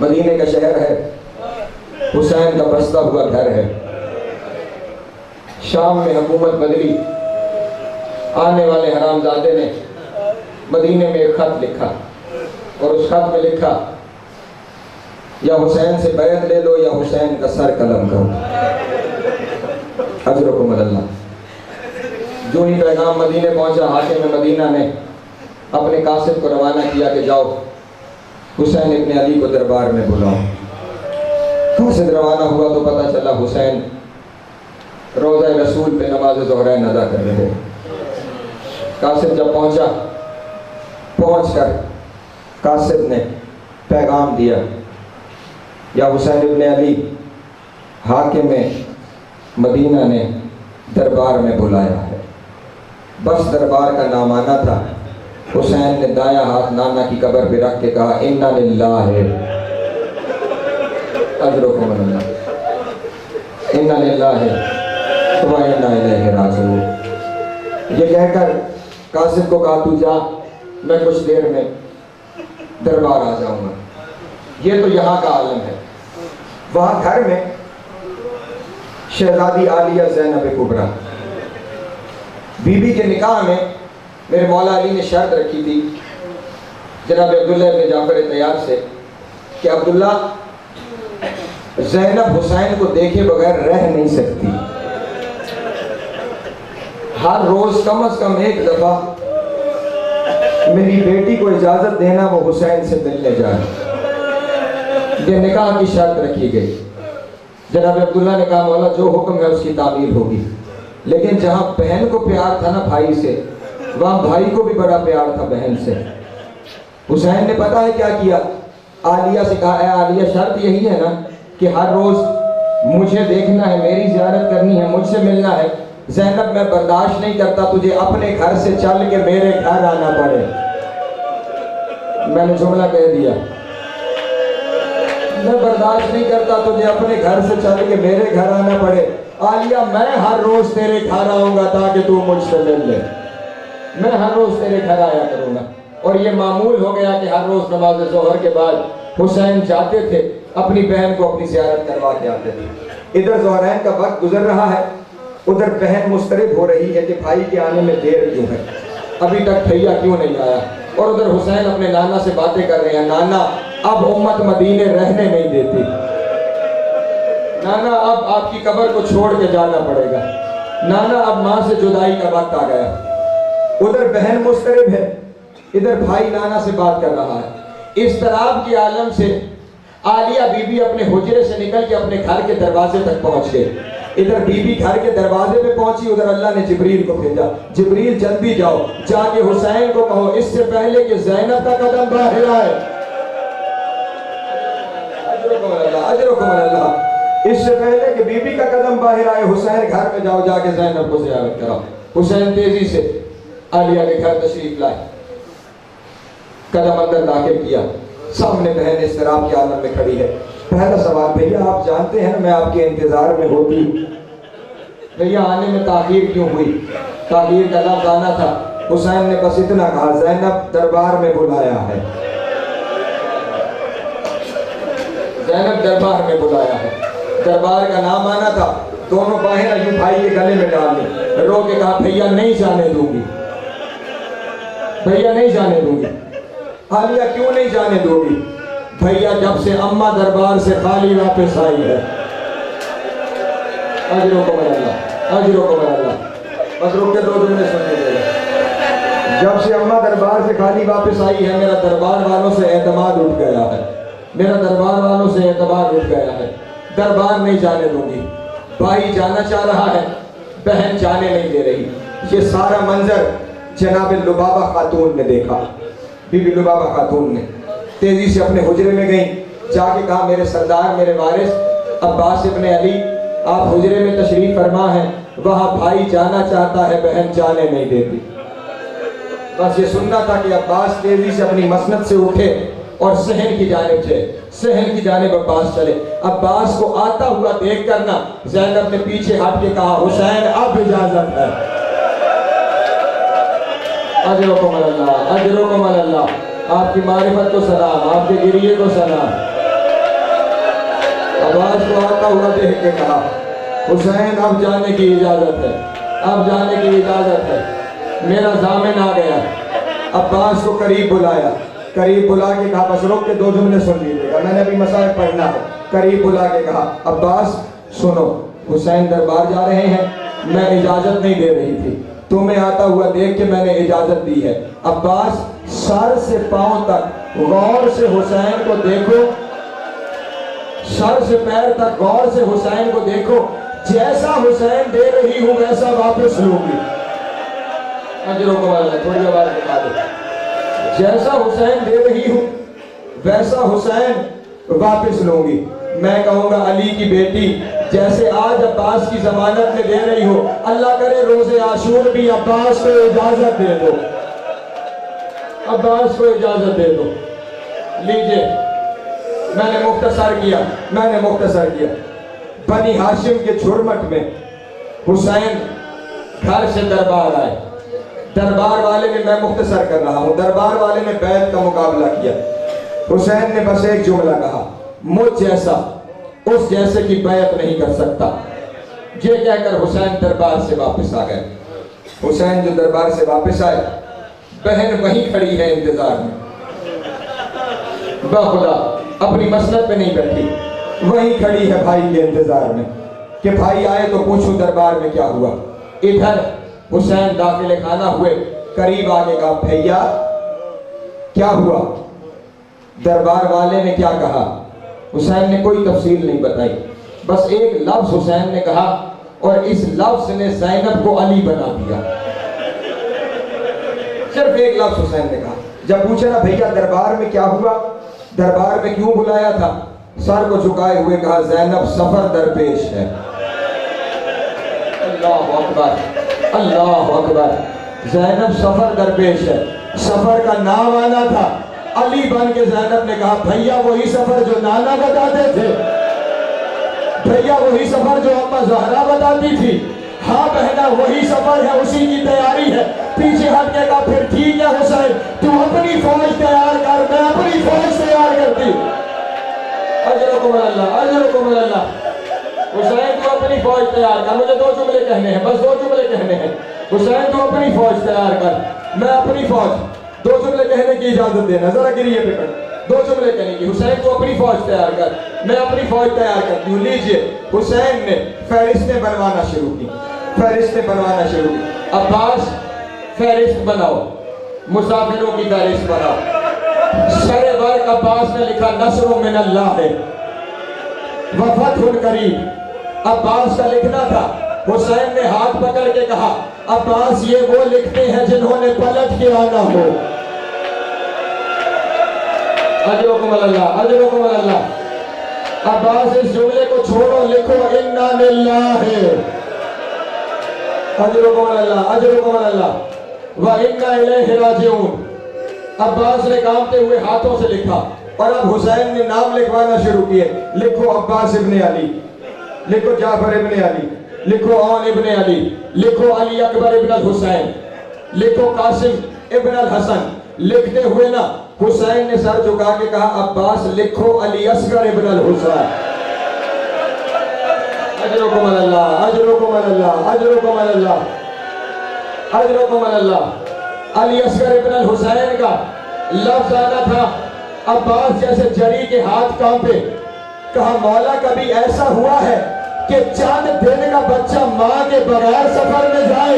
मदीने का शहर है, हुसैन का बसता हुआ घर है। शाम में हुकूमत बदली, आने वाले हरामजादे ने मदीने में एक खत लिखा और उस खत में लिखा, या हुसैन से बैत ले लो या हुसैन का सर कलम करो। अजरकुम अल्लाह। जो ही पैगाम मदीने पहुंचा, हाकिम मदीना ने अपने कासिद को रवाना किया कि जाओ हुसैन इब्न अली को दरबार में बुलाओ। कासिद रवाना हुआ तो पता चला हुसैन रोज़ा रसूल पे नमाज ज़ोहरैन अदा कर रहे थे। कासिद जब पहुंचा, पहुंचकर कासिद ने पैगाम दिया, या हुसैन इब्न अली हाकिम मदीना ने दरबार में बुलाया है। बस दरबार का नाम आना था। हुसैन ने दाया हाथ नाना की कब्र पे रख के कहा, इन्ना लिल्लाहि अजरुकुम अल्लाह, इन्ना लिल्लाहि व इन्ना इलैहि राजिऊन। ये कहकर कासिद को कहा, तू जा, मैं कुछ देर में दरबार आ जाऊंगा। ये तो यहाँ का आलम है। वहाँ घर में शहजादी आलिया ज़ैनब कुबरा बीबी के निकाह में मेरे मौला अली ने शर्त रखी थी जनाब अब्दुल्ला इब्न जाफर तैयार से कि अब्दुल्ला, ज़ैनब हुसैन को देखे बगैर रह नहीं सकती। हर रोज कम से कम एक दफा मेरी बेटी को इजाजत देना वो हुसैन से मिलने जाए। ये निकाह की शर्त रखी गई। जनाब अब्दुल्ला ने कहा, मौला जो हुक्म है उसकी तामील होगी। लेकिन जहाँ बहन को प्यार था ना भाई से, वहाँ भाई को भी बड़ा प्यार था बहन से। हुसैन ने पता है क्या किया, आलिया से कहा, ए आलिया, शर्त यही है ना कि हर रोज मुझे देखना है, मेरी ज़ियारत करनी है, मुझसे मिलना है। ज़ैनब, मैं बर्दाश्त नहीं करता तुझे अपने घर से चल के मेरे घर आना पड़े। मैंने जुमला कह दिया, मैं बर्दाश्त नहीं करता तुझे अपने घर से चल के मेरे घर आना पड़े। आलिया, मैं हर रोज तेरे घर आऊंगा ताकि तू मुझसे मिल ले। मैं हर रोज तेरे घर आया करूंगा। और ये मामूल हो गया कि हर रोज नमाज ज़ोहर के बाद हुसैन जाते थे, अपनी बहन को अपनी ज़ियारत करवा के आते थे। इधर ज़ोहरैन का वक्त गुजर रहा है, उधर बहन मुस्तरब हो रही है कि भाई के आने में देर क्यों है, अभी तक भैया क्यों नहीं आया। और उधर हुसैन अपने नाना से बातें कर रहे हैं, नाना अब उम्मत मदीने रहने नहीं देती, नाना अब आपकी कब्र को छोड़ के जाना पड़ेगा, नाना अब माँ से जुदाई का वक्त आ गया। उधर बहन मुस्तरब है, इधर भाई नाना से बात कर रहा है। इस तरह के आलम से आलिया बीबी अपने हुजरे से निकल के अपने घर के दरवाजे तक पहुंच गए। इधर बीबी घर के दरवाजे पे पहुंची, उधर अल्लाह ने जिब्रील को भेजा, जिब्रील जल्दी जाओ, जाके हुसैन को कहो इससे पहले कि ज़ैनब का कदम बाहर आए, इससे पहले कि बीबी का कदम बाहर आए, हुसैन घर पे जाओ, जाके ज़ैनब को ज़ियारत कराओ। हुसैन तेजी से आलिया के घर तशरीफ लाए, कदम अंदर दाखिल किया। सामने बहन इस तरह के आलम में खड़ी है। पहला सवाल, भैया आप जानते हैं मैं आपके इंतजार में होती, भैया आने में ताखीर क्यों हुई? ताखीर का लफ्ज़ आना था। हुसैन ने बस इतना कहा, ज़ैनब दरबार में बुलाया है, ज़ैनब दरबार में बुलाया है। दरबार का नाम आना था। दोनों बाहें अयूब भाई के गले में डाल ली, रो के कहा, भैया नहीं जाने दूंगी, भैया नहीं जाने दूंगी। आलिया, क्यों नहीं जाने दोगी? भैया जब से अम्मा दरबार से खाली वापस आई है। अजरों को अल्लाह, अजरों को अल्लाह। बस रुक के 2 दिन में सुन लीजिएगा। जब से अम्मा दरबार से खाली वापस आई है, मेरा दरबार वालों से एतमाद उठ गया है, मेरा दरबार वालों से एतबार उठ गया है। दरबार नहीं जाने दूंगी। भाई जाना चाह रहा है, बहन जाने नहीं दे रही। ये सारा मंजर जनाब लुबाबा खातून ने देखा। बीबी लुबाबा खातून ने तेजी से अपने हुजरे में गई, जाके कहा, मेरे सरदार, मेरे वारिस अब्बास इब्न अली, आप हुजरे में तशरीफ फरमा है, वहाँ भाई जाना चाहता है, बहन जाने नहीं देती। बस ये सुनना था कि अब्बास तेजी से अपनी मसनद से उठे और सहन की जानिब चले, सहन की जानिब अब्बास चले। अब्बास को आता हुआ देख कर ना ज़ैनब ने पीछे हट के कहा, हुसैन अब इजाजत है। अजरुकुम अल्लाह, अजरुकुम अल्लाह। आपकी मारिफत को सलाम, आपके गिरिए को सलाम। अब्बास को आता हुआ देख के कहा, हुसैन अब जाने की इजाजत है, अब जाने की इजाजत है, मेरा जामिन आ गया। अब्बास को करीब बुलाया, करीब बुला के कहा, बस रोक के 2 जुमले सुन लीजिएगा, मैंने अभी मसाइल पढ़ना है। करीब बुला के कहा, अब्बास सुनो, हुसैन दरबार जा रहे हैं, मैं इजाजत नहीं दे रही थी, तुम्हें आता हुआ देख के मैंने इजाजत दी है। अब्बास सर से पांव तक गौर से हुसैन को देखो, सर से पैर तक गौर से हुसैन को देखो, जैसा हुसैन दे रही हूं वैसा वापस लूंगी। अजरों को थोड़ी आवाज बता दो, जैसा हुसैन दे रही हूं वैसा हुसैन वापस लूंगी। मैं कहूंगा अली की बेटी, जैसे आज अब्बास की जमानत में दे रही हो, अल्लाह करे रोजे आशूर भी अब्बास को इजाजत दे दो, अब्बास को इजाजत दे दो। लीजिए, मैंने मुख्तसर किया। बनी हाशिम के झुरमट में हुसैन घर से दरबार आए। दरबार वाले में, मैं मुख्तसर कर रहा हूं, दरबार वाले ने बैत का मुकाबला किया। हुसैन ने बस एक जुमला कहा, मुझ जैसा उस जैसे की बैत नहीं कर सकता। ये कहकर हुसैन दरबार से वापस आ गए। हुसैन जो दरबार से वापस आए, बहन वहीं खड़ी है इंतजार में, बाखुदा अपनी मसनद पे नहीं बैठी, वहीं खड़ी है भाई के इंतजार में कि भाई आए तो पूछूं दरबार में क्या हुआ। इधर हुसैन दाखिले खाना हुए, करीब आके कहा, भैया क्या हुआ? दरबार वाले ने क्या कहा? हुसैन ने कोई तफसील नहीं बताई, बस एक लफ्ज हुसैन ने कहा और इस लफ्ज ने ज़ैनब को अली बना दिया। सिर्फ एक लफ्ज हुसैन ने कहा। जब पूछा ना भैया दरबार में क्या हुआ, दरबार में क्यों बुलाया था, सर को झुकाए हुए कहा, ज़ैनब सफर दरपेश है। अल्लाह अकबर, अल्लाह अकबर। ज़ैनब सफर दरपेश है। सफर का नाम आना था, अली बन के ज़ैनब ने कहा, भैया वही सफर जो नाना बताते थे, भैया वही सफर जो अम्मा ज़हरा बताती थी। हाँ बहना, वही सफर है, उसी की तैयारी है। पीछे हट के कहा, फिर ठीक है हुसैन, तू अपनी फौज तैयार कर, मैं अपनी फौज तैयार करती। अजरुकुम अल्लाह, अजरुकुम अल्लाह। हुसैन तू अपनी फौज तैयार कर, मुझे 2 जुमले कहने हैं, बस 2 जुमले कहने हैं। हुसैन तू अपनी फौज तैयार कर, मैं अपनी फौज। 2 जुमले कहने की इजाजत देना, जरा गिरिए पे कर। 2 जुमले कहने की, हुसैन तू अपनी फौज तैयार कर, मैं अपनी फौज तैयार करती हूँ। लीजिए, हुसैन ने फहरिस्तें बनवाना शुरू की, फहरिस्तें बनवाना शुरू की। अब्बास फहरिस्त बनाओ, मुसाफिरों की फहरिस्त बनाओ। शरे वर्क अब्बास ने लिखा, नस्रुम मिनल्लाह है व फतहुन करीब। अब्बास का लिखना था। हुसैन ने हाथ पकड़ के कहा, अब्बास ये वो लिखते हैं जिन्होंने पलट के आना हो। अजरुकुम अल्लाह, अजरुकुम अल्लाह। अब्बास इस जुमले को छोड़ो, लिखो इन्ना लिल्लाहि, अजरुकुम अल्लाह, अजरुकुम अल्लाह व इन्ना इलैहि राजिऊन। अब्बास ने कांपते हुए हाथों से लिखा और अब हुसैन ने नाम लिखवाना शुरू किए। लिखो अब्बास इब्ने अली, लिखो जाफर इब्ने अली, लिखो औन इब्ने अली, लिखो अली अकबर इब्न हुसैन, लिखो कासिम इब्न अल हसन। लिखते हुए ना हुसैन ने सर झुका के कहा, अब्बास लिखो अली असगर इब्न अल हुसैन। अजरुकुम अल्लाह, अजरुकुम अल्लाह, अजरुकुम अल्लाह, अजरुकुम अल्लाह। अली असगर इब्न अल हुसैन का लफ्ज आना था। अब्बास जैसे जरी के हाथ कांपे। कहा, मौला कभी ऐसा हुआ है कि चंद दिन का बच्चा मां के बगैर सफर में जाए?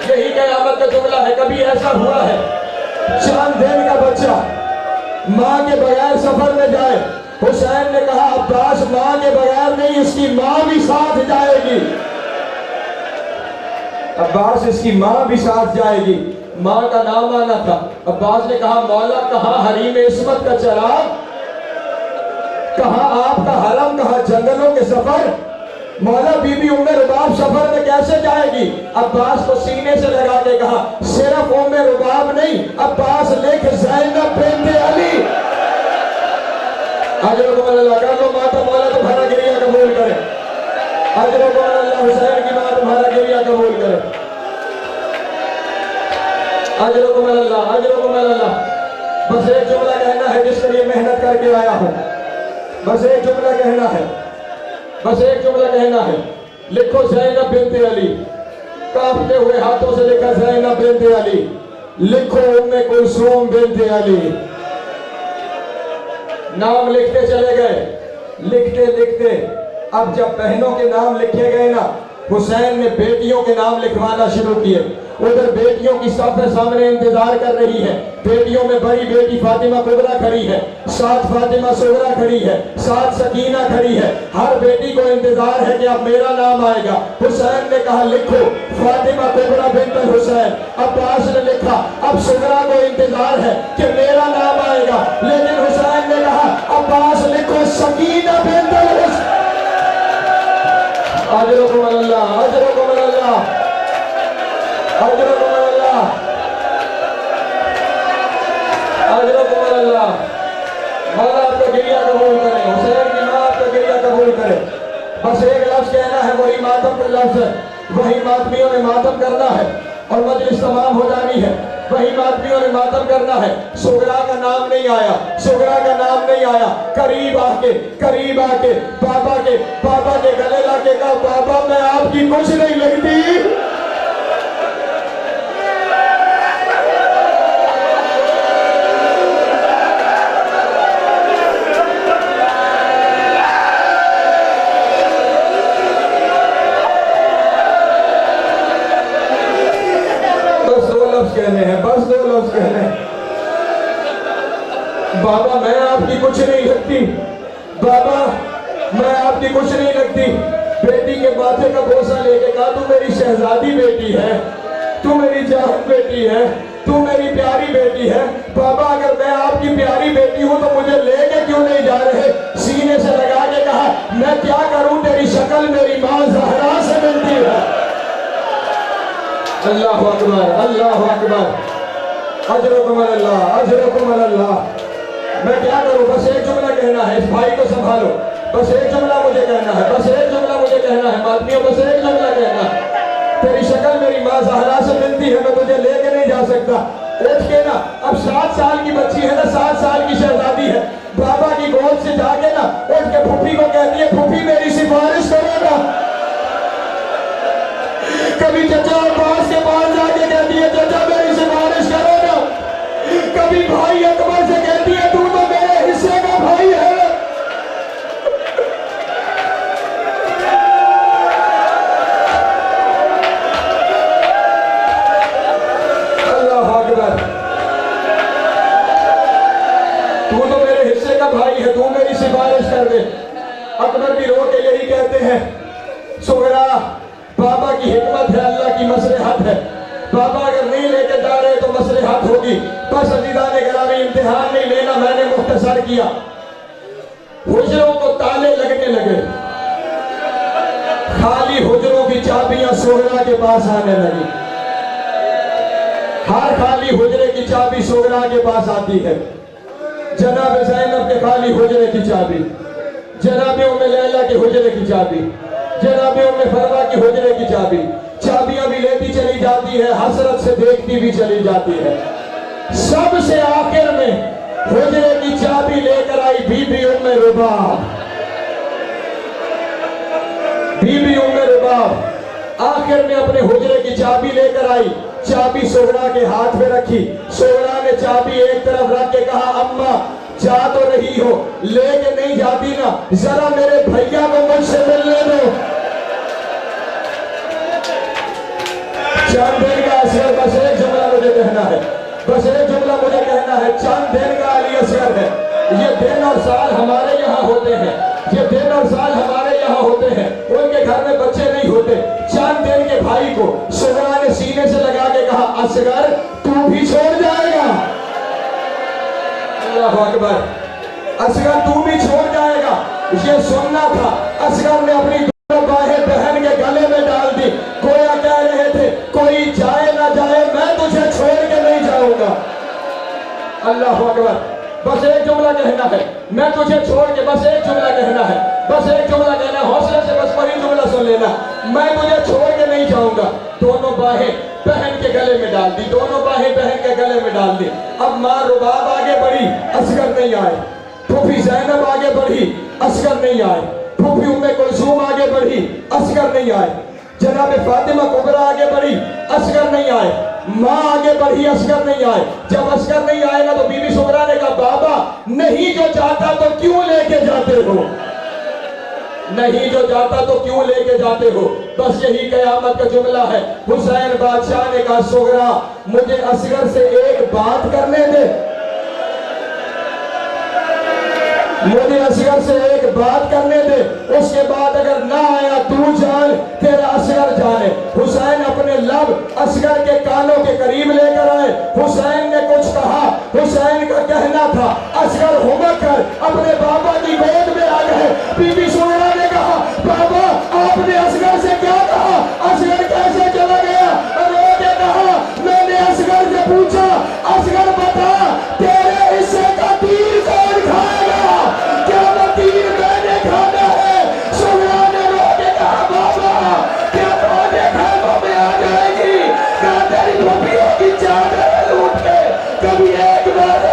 यही क़यामत का जुमला है, कभी ऐसा हुआ है चंद दिन का बच्चा मां के बगैर सफर में जाए? हुसैन ने कहा, अब्बास मां के बगैर नहीं, उसकी मां भी साथ जाएगी। अब्बास इसकी मां भी साथ जाएगी। मां का नाम आना था। अब्बास ने कहा, मौला कहां हरीम इस्मत का चराग, कहां आपका हरम, कहां जंगलों के सफर? मौला बीबी उम्मे रुबाब सफर में कैसे जाएगी? अब्बास को सीने से लगा के कहा, सिर्फ उम्मे रुबाब नहीं, अब्बास लिख ज़ैनब बिन्ते अली। अजरुकुम अल्लाह, कर लो माता, मौला तुम्हारा गिरिया कबूल करे। अजरुकुम अल्लाह, हुसैन की मां तुम्हारा गिरिया कबूल करे। अजरुकुम अल्लाह, अजरुकुम अल्लाह। बस एक जुमला कहना है जिसके लिए मेहनत करके आया हूं। बस एक जुमला कहना है, बस एक जुमला कहना है। लिखो ज़ैनब बिन्ते अली, कांपते हुए हाथों से लिखा ज़ैनब बिन्ते अली। लिखो उम्मे कुलसूम बिन्ते अली। नाम लिखते चले गए, लिखते लिखते अब जब बहनों के नाम लिखे गए ना, हुसैन ने बेटियों के नाम लिखवाना शुरू किए। उधर बेटियों की सफ़ सामने इंतजार कर रही है। बेटियों में बड़ी बेटी फातिमा कुबरा खड़ी है, साथ फातिमा सुगरा खड़ी है, साथ सकीना खड़ी है। हर बेटी को इंतजार है कि अब मेरा नाम आएगा। हुसैन ने कहा लिखो फातिमा कुबरा बिन्त हुसैन। अब्बास ने लिखा, अब सुगरा को इंतजार है कि मेरा नाम आएगा, लेकिन हुसैन ने कहा अब्बास लिखो सकीना बिन्त हुसैन। अजरुकुम अल्लाह, अजरुकुम अल्लाह, अजरुकुम अल्लाह, अजरुकुम अल्लाह। मौला आपका गिरिया कबूल करे, हुसैन की माँ आपका गिरिया कबूल करे। बस एक लफ्ज कहना है, वही मातम का लफ्ज है, वही मातमियों ने मातम करना है और मजलिस तमाम हो जानी है। वही मातमियों ने मातम करना है। सुगरा का नाम नहीं आया, सुगरा का नाम नहीं आया। करीब आके बाबा के गले लाके कहा बाबा मैं आपकी कुछ नहीं लगती। कहने हैं, बस दो लफ्ज कहने हैं। बाबा मैं आपकी कुछ नहीं लगती, बाबा मैं आपकी कुछ नहीं लगती। बेटी के माथे का बोझा लेके कहा तू मेरी शहजादी बेटी है, तू मेरी जान बेटी है, तू मेरी प्यारी बेटी है। बाबा अगर मैं आपकी प्यारी बेटी हूं तो मुझे लेके क्यों नहीं जा रहे? सीने से लगा के कहा मैं क्या करूं, तेरी शक्ल मेरी मां ज़हरा से मिलती है। अल्लाह अकबर, अल्लाह अकबर, अजरुकुम अल्लाह, अजरुकुम अल्लाह। मैं क्या करूं, बस एक जुमला कहना है, इस भाई को संभालो। बस एक जुमला मुझे कहना है, बस एक जुमला मुझे कहना है। मातमियों बस एक जुमला कहना है। तेरी शक्ल मेरी माँ ज़हरा से मिलती है, मैं तुझे लेके नहीं जा सकता। उठ के ना, अब 7 साल की बच्ची है ना, 7 साल की शहजादी है। बाबा की गोद से जाके ना उठ के फूफी को कहती है फूफी मेरी सिफारिश करो ना। कभी चचा अब्बास के पास जाके कहती है चचा मेरी सिफारिश करो ना। कभी भाई अकबर से कहती है तू तो मेरे हिस्से का भाई है। अल्लाह अकबर, तू तो मेरे हिस्से का भाई है, तू मेरी सिफारिश कर दे। अकबर भी रो के यही कहते हैं सुगरा बाबा की हिकमत है, अल्लाह की मसलहत है। बाबा अगर नहीं लेके जा रहे तो मसलहत होगी। बस अज़ीज़ान गिरामी इम्तिहान नहीं लेना, मैंने मुख्तसर किया। हुजरों को ताले लगने लगे, खाली हुजरों की चाबियां सुगरा के पास आने लगी। हर खाली हुजरे की चाबी सुगरा के पास आती है। जनाब ज़ैनब के खाली हुजरे की चाबी, जनाब उम्मे लैला के हुजरे की चाबी, जनाब उम्मे फरमा की हुजरे की चाबी। चाबियां भी लेती चली जाती है, हसरत से देखती भी चली जाती है। सबसे आखिर में हुजरे की चाबी लेकर आई बीबी उम्मे रुबाब। बीबी उम्मे रुबाब आखिर में अपने हुजरे की चाबी लेकर आई। चाबी सुगरा के हाथ में रखी। सुगरा ने चाबी एक तरफ रख के कहा अम्मा जा तो रही हो, लेके नहीं जाती ना, जरा मेरे भैया को मुझसे मिलने दो। चंद दिन का असर, बस एक जुमला मुझे कहना है, बस एक जुमला मुझे कहना है। चंद दिन का अली असर है। ये दिन और साल हमारे यहाँ होते हैं, ये दिन और साल हमारे यहाँ होते हैं। उनके घर में बच्चे नहीं होते। चंद दिन के भाई को सुगरा ने सीने से लगा के कहा असगर तू भी छोड़ जाएगा। अल्लाह अकबर, असगर तू भी छोड़ जाएगा। ये सुनना था। असगर ने अपनी दोनों बाहें बहन के गले में डाल दी। गोया कह रहे थे कोई जाए ना जाए मैं तुझे छोड़ के नहीं जाऊंगा। अल्लाह अकबर, बस एक जुमला कहना है, मैं तुझे छोड़ के, बस एक जुमला कहना है, बस एक जुमला कहना है। हौसले से बस वही जुमला सुन लेना, मैं तुझे छोड़ के नहीं जाऊंगा। दोनों बाहें बहन के गले में डाल दी, दोनों बाहें बहन के गले में डाल दी। अब मां रुबाब आगे बढ़ी, असगर नहीं आए। फूफी जैनब आगे बढ़ी, असगर नहीं आए। फूफी उम्मे कुलसूम आगे बढ़ी, असगर नहीं आए। जनाब फातिमा कुबरा आगे बढ़ी, असगर नहीं आए। माँ आगे बढ़ी, असगर नहीं आए। जब असगर नहीं आएगा तो बीबी सुगरा ने कहा बाबा नहीं जो जाता तो क्यों लेके जाते हो, नहीं जो जाता तो क्यों लेके जाते हो। बस यही कयामत का जुमला है। हुसैन बादशाह ने कहा सुगरा मुझे असगर से एक बात करने दे, मुझे असगर से एक बात करने दे, उसके बाद अगर ना आया तू जान तेरा असगर जाने। हुसैन अपने लब असगर के कानों के करीब लेकर आए। हुसैन ने कुछ कहा, हुसैन का कहना था असगर हुमक कर अपने बाबा की गोद में आ गए। बीबी सुगरा ने कहा बाबा आपने असगर से क्या कहा, असगर कैसे चला गया। रो के कहा मैंने असगर से पूछा असगर बता तेरे हिस्से का तीर कौन खाएगा, क्या वो तीर मैंने खाना है। सुगरा ने रो के कहा बाबा क्या तुम्हारे खानों में आ जाएगी, क्या तेरी पपियों की चादर लूट के कभी एक बार